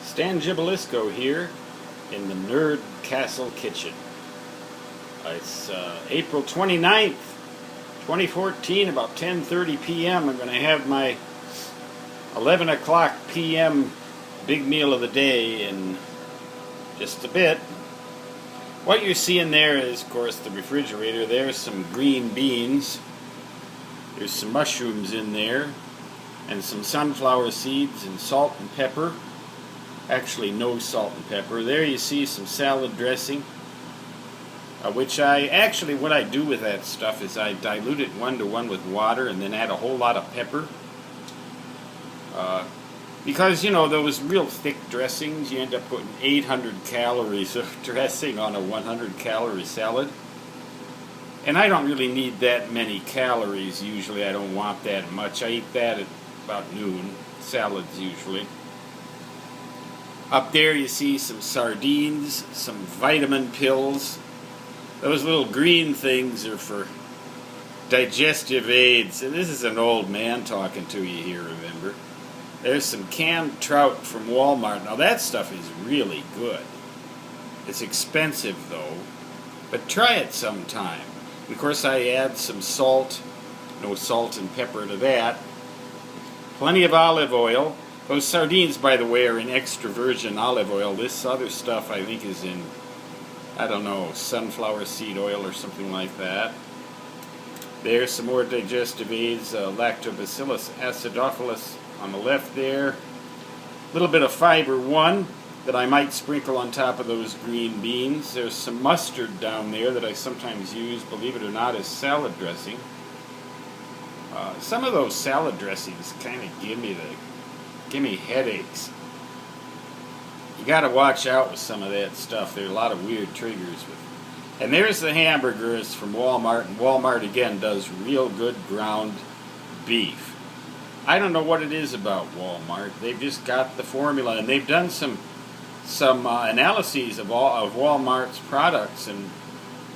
Stan Gibilisco here in the Nerd Castle kitchen. It's April 29th, 2014, about 10:30 p.m. I'm going to have my 11 o'clock p.m. big meal of the day in just a bit. What you're seeing there is, of course, the refrigerator. There's some green beans. There's some mushrooms in there, and some sunflower seeds and salt and pepper. Actually, no salt and pepper. There you see some salad dressing, which what I do with that stuff is I dilute it 1-to-1 with water and then add a whole lot of pepper. Because, you know, those real thick dressings, you end up putting 800 calories of dressing on a 100-calorie salad. And I don't really need that many calories usually. I don't want that much. I eat that at about noon, salads usually. Up there you see some sardines, some vitamin pills. Those little green things are for digestive aids. And this is an old man talking to you here, remember. There's some canned trout from Walmart. Now that stuff is really good. It's expensive though, but try it sometime. Of course I add some salt, no salt and pepper to that. Plenty of olive oil. Those sardines, by the way, are in extra virgin olive oil. This other stuff, I think, is in, I don't know, sunflower seed oil or something like that. There's some more digestive aids, Lactobacillus acidophilus on the left there. A little bit of fiber one that I might sprinkle on top of those green beans. There's some mustard down there that I sometimes use, believe it or not, as salad dressing. Some of those salad dressings kind of give me headaches. You got to watch out with some of that stuff. There are a lot of weird triggers with it. And there's the hamburgers from Walmart, and Walmart again does real good ground beef. I don't know what it is about Walmart. They've just got the formula, and they've done some analyses of Walmart's products, and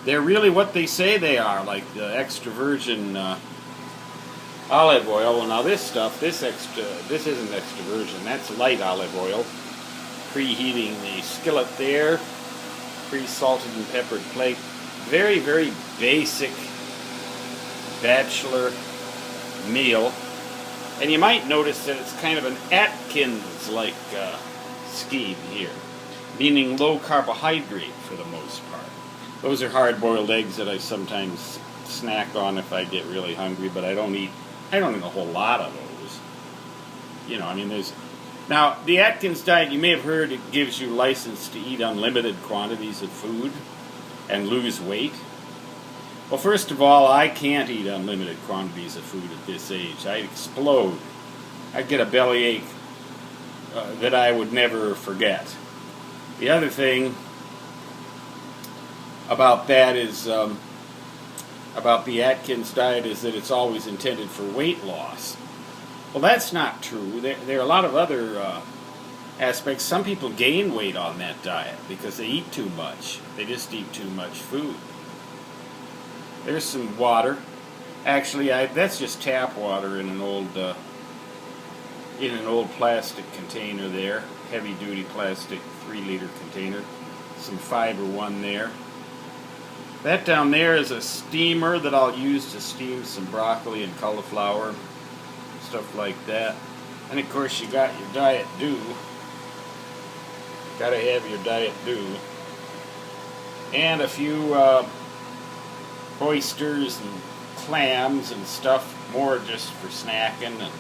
they're really what they say they are, like the extra virgin olive oil. Well, now this stuff, this isn't extra virgin. That's light olive oil. Preheating the skillet there. Pre-salted and peppered plate. Very, very basic bachelor meal. And you might notice that it's kind of an Atkins-like scheme here, meaning low carbohydrate for the most part. Those are hard-boiled eggs that I sometimes snack on if I get really hungry, but I don't eat a whole lot of those. You know, I mean, now, the Atkins diet, you may have heard, it gives you license to eat unlimited quantities of food and lose weight. Well, first of all, I can't eat unlimited quantities of food at this age. I'd explode. I'd get a bellyache that I would never forget. The other thing about that is, about the Atkins diet, is that it's always intended for weight loss. Well, that's not true. There are a lot of other aspects. Some people gain weight on that diet because they eat too much. They just eat too much food. There's some water. Actually, that's just tap water in an old plastic container there. Heavy-duty plastic 3-liter container. Some fiber one there. That down there is a steamer that I'll use to steam some broccoli and cauliflower, stuff like that. And of course you got your Diet Dew. Gotta have your Diet Dew. And a few oysters and clams and stuff, more just for snacking and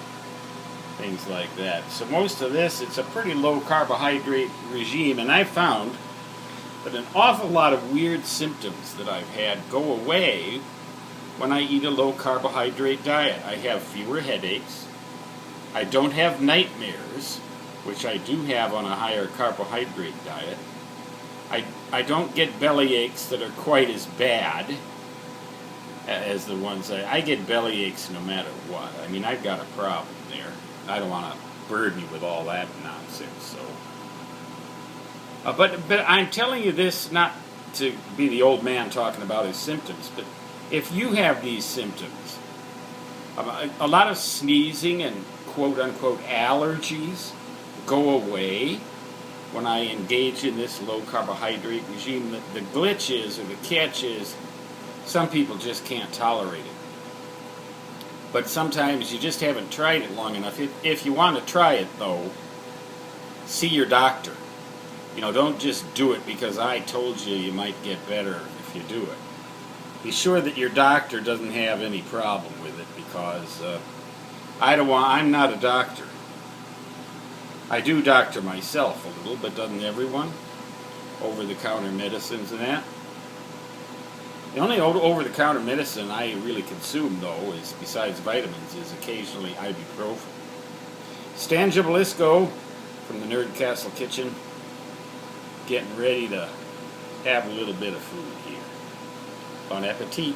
things like that. So most of this, it's a pretty low carbohydrate regime, and I found that an awful lot of weird symptoms that I've had go away when I eat a low carbohydrate diet. I have fewer headaches. I don't have nightmares, which I do have on a higher carbohydrate diet. I don't get belly aches that are quite as bad as the ones I get belly aches no matter what. I mean, I've got a problem there. I don't want to burden you with all that nonsense, so. But I'm telling you this not to be the old man talking about his symptoms, but if you have these symptoms, a lot of sneezing and quote-unquote allergies go away when I engage in this low carbohydrate regime. The glitch is, or the catch is, some people just can't tolerate it. But sometimes you just haven't tried it long enough. If you want to try it, though, see your doctor. You know, don't just do it because I told you you might get better if you do it. Be sure that your doctor doesn't have any problem with it, because I'm not a doctor. I do doctor myself a little, but doesn't everyone? Over-the-counter medicines and that. The only over-the-counter medicine I really consume, though, is, besides vitamins, is occasionally ibuprofen. Stan Gibilisco from the Nerd Castle Kitchen, getting ready to have a little bit of food here. Bon appetit.